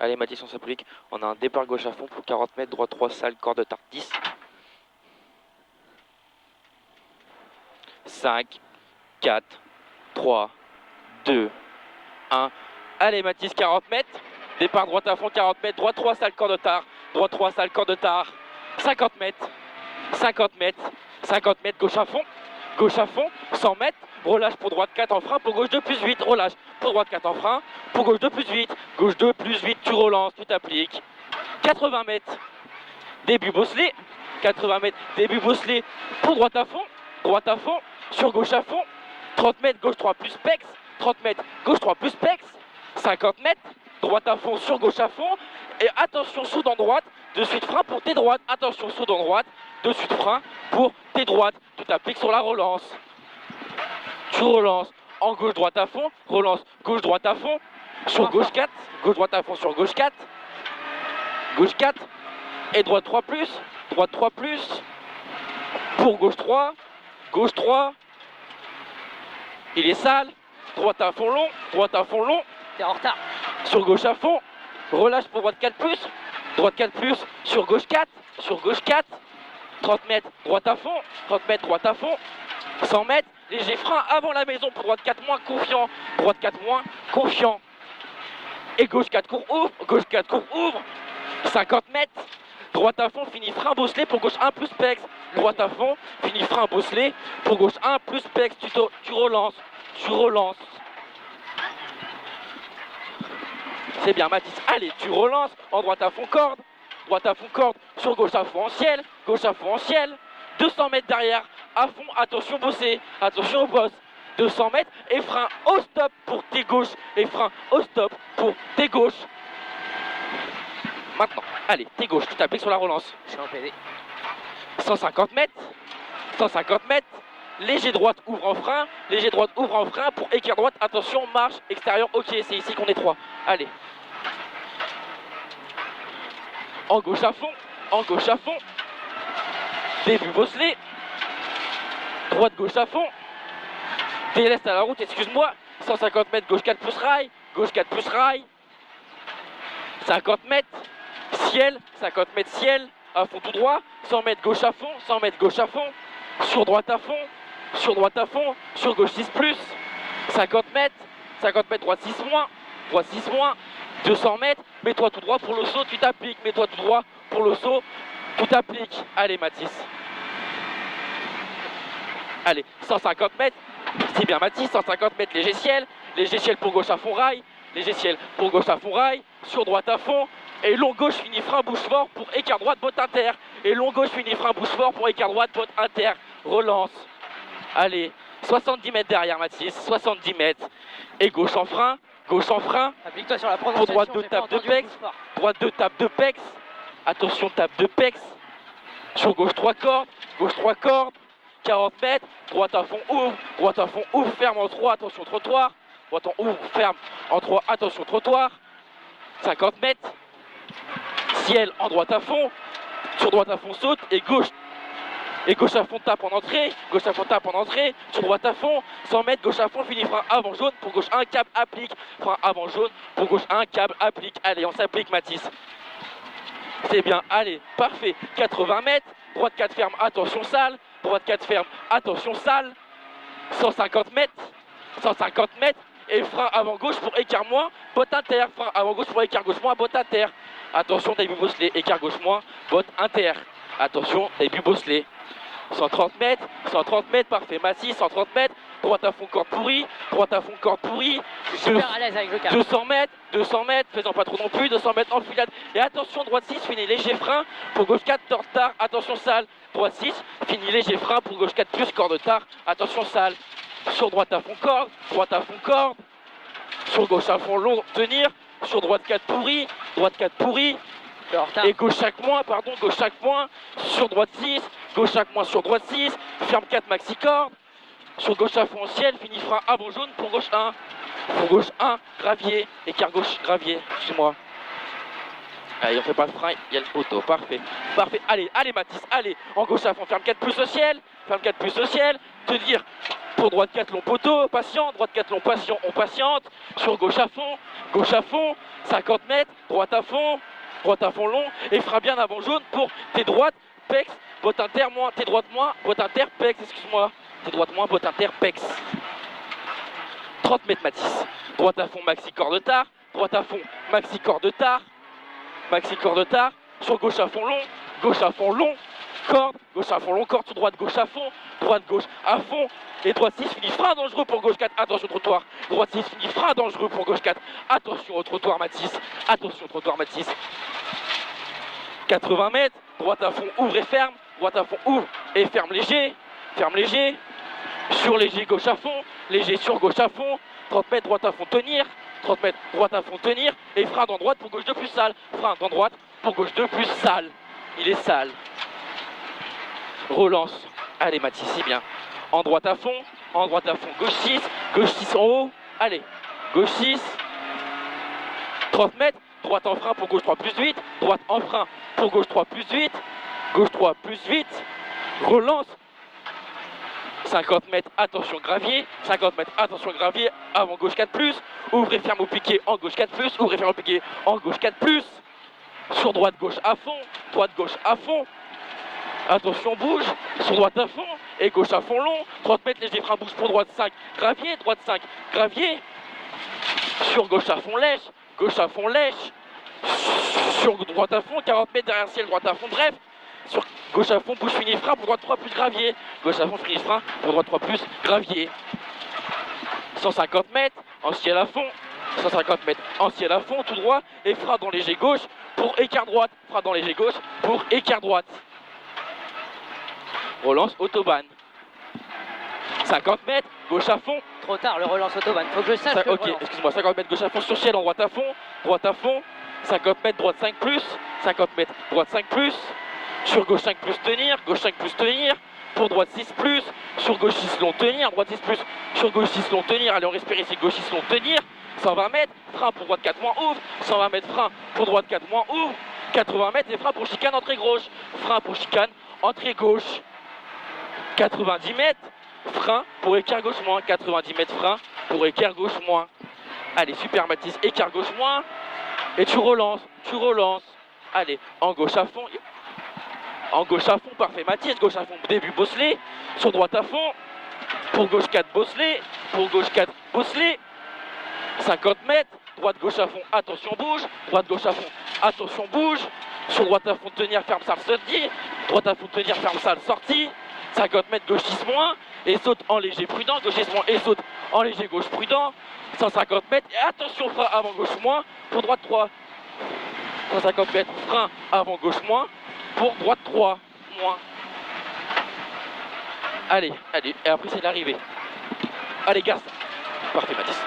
Allez Mathis, on s'applique. On a un départ gauche à fond pour 40 mètres, droite 3 salles, corde de tarte 10. 5, 4, 3, 2, 1. Allez Mathis, 40 mètres. Départ droite à fond, 40 mètres, droite 3 salles, corde de tarte. Droite 3 salles, corde de tarte. 50 mètres, 50 mètres, 50 mètres, gauche à fond, 100 mètres. Relâche pour droite 4 en frein, pour gauche 2 plus 8, relâche pour droite 4 en frein, pour gauche 2 plus 8, gauche 2 plus 8, tu relances, tu t'appliques. 80 mètres, début bosselé, 80 mètres, début bosselé, pour droite à fond, sur gauche à fond, 30 mètres, gauche 3 plus pex, 30 mètres, gauche 3 plus pex, 50 mètres, droite à fond, sur gauche à fond, et attention, saut dans droite, de suite frein pour tes droites, attention, saut dans droite, de suite frein pour tes droites, tu t'appliques sur la relance. Tu relances en gauche-droite à fond, relance gauche-droite à fond, sur gauche 4, gauche-droite à fond sur gauche 4, gauche 4, et droite 3 plus, pour gauche 3, il est sale, droite à fond long, t'es en retard, sur gauche à fond, relâche pour droite 4 plus, sur gauche 4, 30 mètres, droite à fond, 100 mètres, léger frein avant la maison pour droite 4 moins, confiant, et gauche 4 court ouvre, 50 mètres, droite à fond, fini frein bosselé pour gauche 1 plus pex, droite à fond, fini frein bosselé pour gauche 1 plus pex, tu relances, c'est bien Mathis, allez, tu relances, en droite à fond corde, sur gauche à fond en ciel, 200 mètres derrière, à fond, attention bosser, attention au boss, 200 mètres, et frein au stop pour tes gauches, Maintenant, allez, tes gauches, tu t'appliques sur la relance. je suis en PD. 150 mètres, léger droite ouvre en frein, pour équerre droite, attention, marche, extérieur, ok, c'est ici qu'on est 3, allez. En gauche à fond, début bosselé, droite gauche à fond, déleste à la route, excuse-moi, 150 mètres, gauche 4 plus rail, 50 mètres, ciel, à fond tout droit, 100 mètres gauche à fond, sur droite à fond, sur gauche 6 plus, 50 mètres, droite 6 moins, 200 mètres, mets-toi tout droit pour le saut, tu t'appliques, allez Mathis. Allez, 150 mètres, c'est bien Mathis, 150 mètres, léger ciel pour gauche à fond rail, sur droite à fond, et long gauche finit frein bouche fort pour écart droite, botte inter, relance, allez, 70 mètres derrière Mathis, 70 mètres, et gauche en frein, Applique-toi sur la pour prononciation. droite 2 tape de pex, attention tape de pex, sur gauche 3 cordes, 40 mètres, droite à fond ouvre, ferme en 3, attention trottoir, droite en ouvre, ferme en 3, attention trottoir, 50 mètres, ciel en droite à fond, sur droite à fond saute, et gauche à fond tape en entrée, sur droite à fond, 100 mètres, gauche à fond, fini frein avant jaune, pour gauche 1, câble, applique, frein avant jaune, pour gauche 1, câble, applique, allez, on s'applique Mathis. C'est bien, allez, parfait, 80 mètres, droite 4 ferme, attention sale, 150 mètres, et frein avant gauche pour écart moins, botte inter, frein avant gauche pour écart gauche moins, botte inter, attention début bosselé, écart gauche moins, botte inter, attention début bosselé, 130 mètres, parfait, Mathis, 130 mètres, droite à fond corde pourrie, Je suis super à l'aise avec le câble. 200 mètres, faisant pas trop non plus, 200 mètres enfilade, et attention droite 6, fini léger frein, pour gauche 4, tard, attention sale, droite 6, fini léger frein, pour gauche 4 plus, corde tard, attention sale, sur droite à fond corde, sur gauche à fond long, tenir, sur droite 4 pourri, et gauche chaque moins, sur droite 6, gauche chaque moins sur droite 6, ferme 4 maxi corde, sur gauche à fond ciel, fini frein avant jaune pour gauche 1, gravier, écart gauche, gravier, excuse-moi. Allez, on fait pas le frein, il y a le poteau, parfait, allez Mathis, allez, en gauche à fond, ferme 4 plus au ciel, tenir, Pour droite 4 long poteau, patient, droite 4 long patient, on patiente. Sur gauche à fond, 50 mètres, droite à fond long, et frein bien avant jaune pour tes droites, pex, botte inter moins, tes droites moins, botte inter, pex, excuse-moi, tes droites moins, botte inter, pex. 30 mètres Mathis, droite à fond, maxi corps de tard, droite à fond, maxi corps de tard, sur gauche à fond long, corde, gauche à fond long, corde sur droite gauche à fond, droite gauche à fond, et droite 6 finit frein dangereux pour gauche 4, attention au trottoir, droite 6 finit frein dangereux pour gauche 4, attention au trottoir Mathis, 80 mètres, droite à fond, ouvre et ferme, droite à fond, ouvre et ferme léger, sur léger gauche à fond, léger sur gauche à fond, 30 mètres droite à fond tenir, 30 mètres droite à fond tenir, et frein dans droite pour gauche 2 plus sale, frein dans droite pour gauche 2 plus sale, il est sale. Relance, allez Mathis, c'est bien, en droite à fond, gauche 6 en haut, allez, gauche 6, 30 mètres, droite en frein pour gauche 3 plus 8, droite en frein pour gauche 3 plus 8, gauche 3 plus 8, relance, 50 mètres, attention gravier, avant gauche 4 plus, ouvre et ferme au piqué en gauche 4 plus, ouvre et ferme au piqué en gauche 4 plus, sur droite gauche à fond, attention bouge, sur droite à fond, et gauche à fond long, 30 mètres léger frein bouge pour droite 5, gravier, droite 5, gravier, sur gauche à fond lèche, sur droite à fond, 40 mètres derrière ciel, droite à fond, bref, sur gauche à fond, bouge fini frein pour droite 3 plus gravier, gauche à fond, fini frein pour droite 3 plus gravier, 150 mètres, en ciel à fond, 150 mètres en ciel à fond, tout droit, et frein dans léger gauche pour écart droite, relance autobahn, 50 mètres, gauche à fond, Trop tard, le relance autobahn. Faut que je sache. ok, excuse-moi, 50 mètres gauche à fond sur ciel en droite à fond, 50 mètres droite 5 plus, 50 mètres droite 5 plus, sur gauche 5 plus tenir, pour droite 6 plus, sur gauche 6 long tenir, droite 6 plus, sur gauche 6 long tenir, allez on respire ici, gauche 6 long tenir, 120 mètres, frein pour droite 4 moins ouvre, 120 mètres frein pour droite 4 moins ouvre, 80 mètres et frein pour chicane entrée gauche, 90 mètres, frein pour écart gauche moins, 90 mètres frein pour écart gauche moins. Allez, super Mathis, écart gauche moins, et tu relances, allez, en gauche à fond, parfait Mathis, gauche à fond, début bosselé, sur droite à fond, pour gauche 4 bosselé, 50 mètres, droite gauche à fond, attention bouge, sur droite à fond tenir, ferme salle sortie, droite à fond tenir, ferme salle sortie, 50 mètres gauche 6 moins, et saute en léger prudent, gauche 6 moins, et saute en léger gauche prudent, 150 mètres, et attention frein avant gauche moins, pour droite 3, 150 mètres, frein avant gauche moins, pour droite 3 moins. Allez, et après c'est l'arrivée. Allez, garde. Parfait Mathis.